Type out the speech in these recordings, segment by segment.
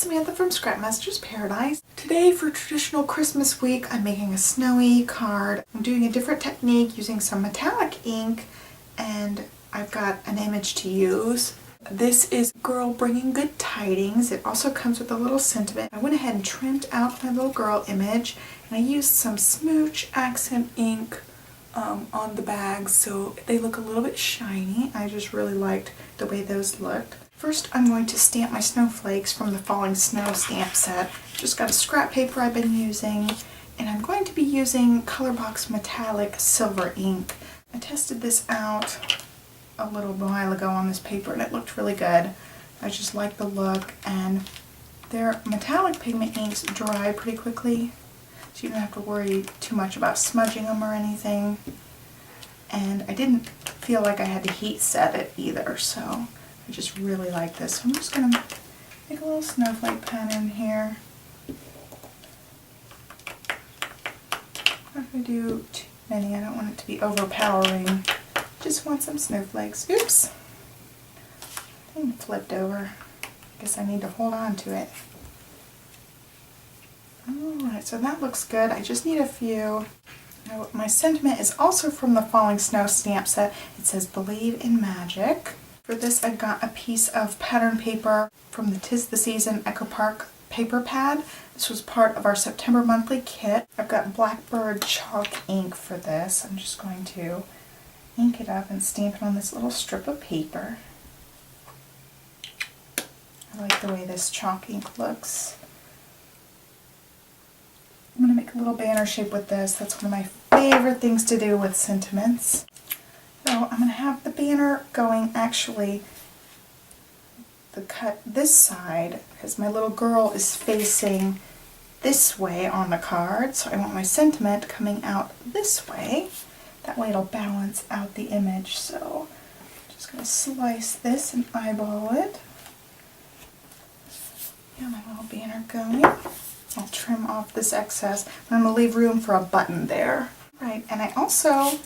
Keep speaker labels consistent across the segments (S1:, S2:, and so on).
S1: Samantha from Scrapmaster's Paradise. Today for traditional Christmas week, I'm making a snowy card. I'm doing a different technique using some metallic ink, and I've got an image to use. This is Girl Bringing Good Tidings. It also comes with a little sentiment. I went ahead and trimmed out my little girl image, and I used some smooch accent ink on the bags so they look a little bit shiny. I just really liked the way those looked. First, I'm going to stamp my snowflakes from the Falling Snow stamp set. Just got a scrap paper I've been using, and I'm going to be using Colorbox Metallic Silver ink. I tested this out a little while ago on this paper and it looked really good. I just like the look, and their metallic pigment inks dry pretty quickly, so you don't have to worry too much about smudging them or anything. And I didn't feel like I had to heat set it either, so I just really like this. So I'm just going to make a little snowflake pattern here. I'm not going to do too many. I don't want it to be overpowering. Just want some snowflakes. Oops! Thing flipped over. I guess I need to hold on to it. Alright, so that looks good. I just need a few. Now, my sentiment is also from the Falling Snow stamp set. It says, "Believe in Magic." For this, I've got a piece of pattern paper from the 'Tis the Season Echo Park paper pad. This was part of our September monthly kit. I've got Blackbird chalk ink for this. I'm just going to ink it up and stamp it on this little strip of paper. I like the way this chalk ink looks. I'm going to make a little banner shape with this. That's one of my favorite things to do with sentiments. So I'm going to have the banner going actually the cut this side, because my little girl is facing this way on the card, so I want my sentiment coming out this way. That way it'll balance out the image. So I'm just going to slice this and eyeball it. Got my little banner going. I'll trim off this excess. I'm going to leave room for a button there. Right, and I also,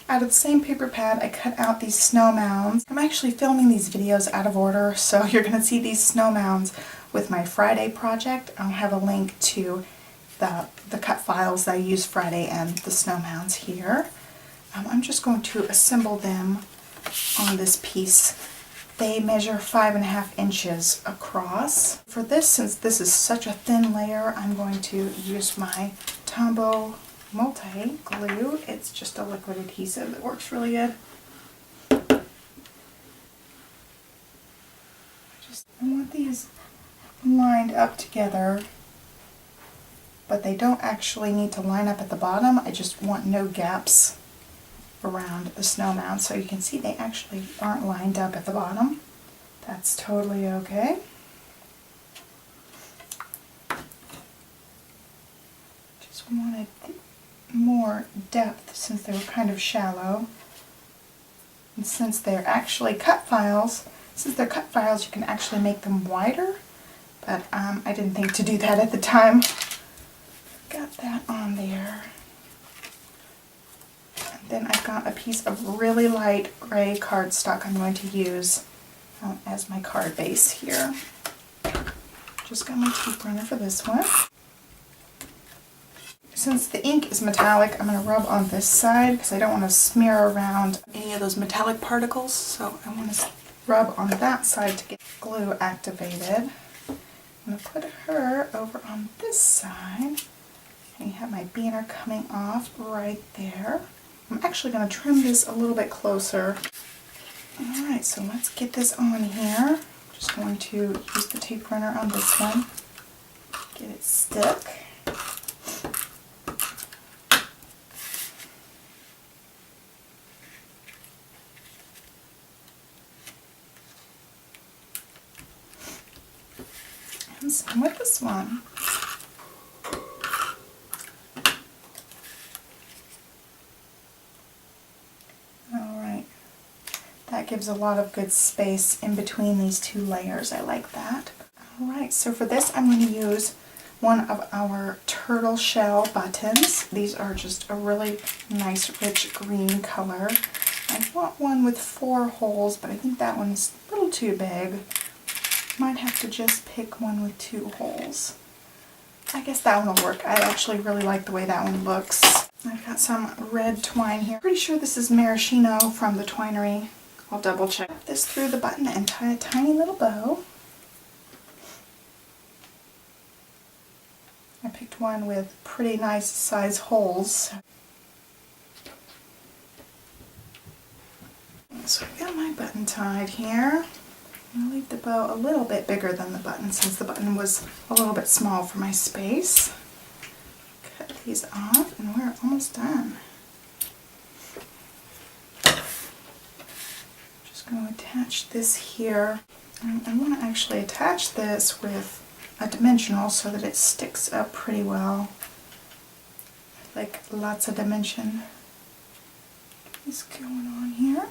S1: out of the same paper pad, I cut out these snow mounds. I'm actually filming these videos out of order, so you're going to see these snow mounds with my Friday project. I'll have a link to the cut files that I used Friday and the snow mounds here. I'm just going to assemble them on this piece. They measure 5.5 inches across. For this, since this is such a thin layer, I'm going to use my Tombow Multi Glue. It's just a liquid adhesive that works really good. I want these lined up together, but they don't actually need to line up at the bottom. I just want no gaps around the snow mound, so you can see they actually aren't lined up at the bottom. That's totally okay. Just wanted more depth since they were kind of shallow, and since they're actually cut files, you can actually make them wider, but I didn't think to do that at the time. Got that on there. Then I've got a piece of really light gray cardstock I'm going to use as my card base here. Just got my tape runner for this one. Since the ink is metallic, I'm going to rub on this side because I don't want to smear around any of those metallic particles. So I want to rub on that side to get glue activated. I'm going to put her over on this side. And you have my banner coming off right there. I'm actually going to trim this a little bit closer. Alright, so let's get this on here. I'm just going to use the tape runner on this one. Get it stuck. And same with this one. That gives a lot of good space in between these two layers. I like that. Alright, so for this I'm going to use one of our turtle shell buttons. These are just a really nice rich green color. I want one with 4 holes, but I think that one's a little too big. Might have to just pick one with 2 holes. I guess that one will work. I actually really like the way that one looks. I've got some red twine here. Pretty sure this is maraschino from the twinery. I'll double check. Put this through the button and tie a tiny little bow. I picked one with pretty nice size holes. So I've got my button tied here. I'm going to leave the bow a little bit bigger than the button since the button was a little bit small for my space. Cut these off and we're almost done. Just going to attach this here. And I want to actually attach this with a dimensional so that it sticks up pretty well. Like lots of dimension is going on here.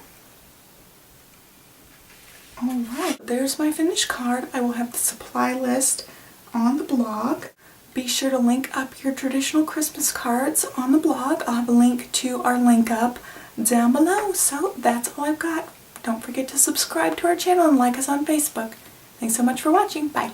S1: Alright, there's my finished card. I will have the supply list on the blog. Be sure to link up your traditional Christmas cards on the blog. I'll have a link to our link up down below. So that's all I've got. Don't forget to subscribe to our channel and like us on Facebook. Thanks so much for watching. Bye.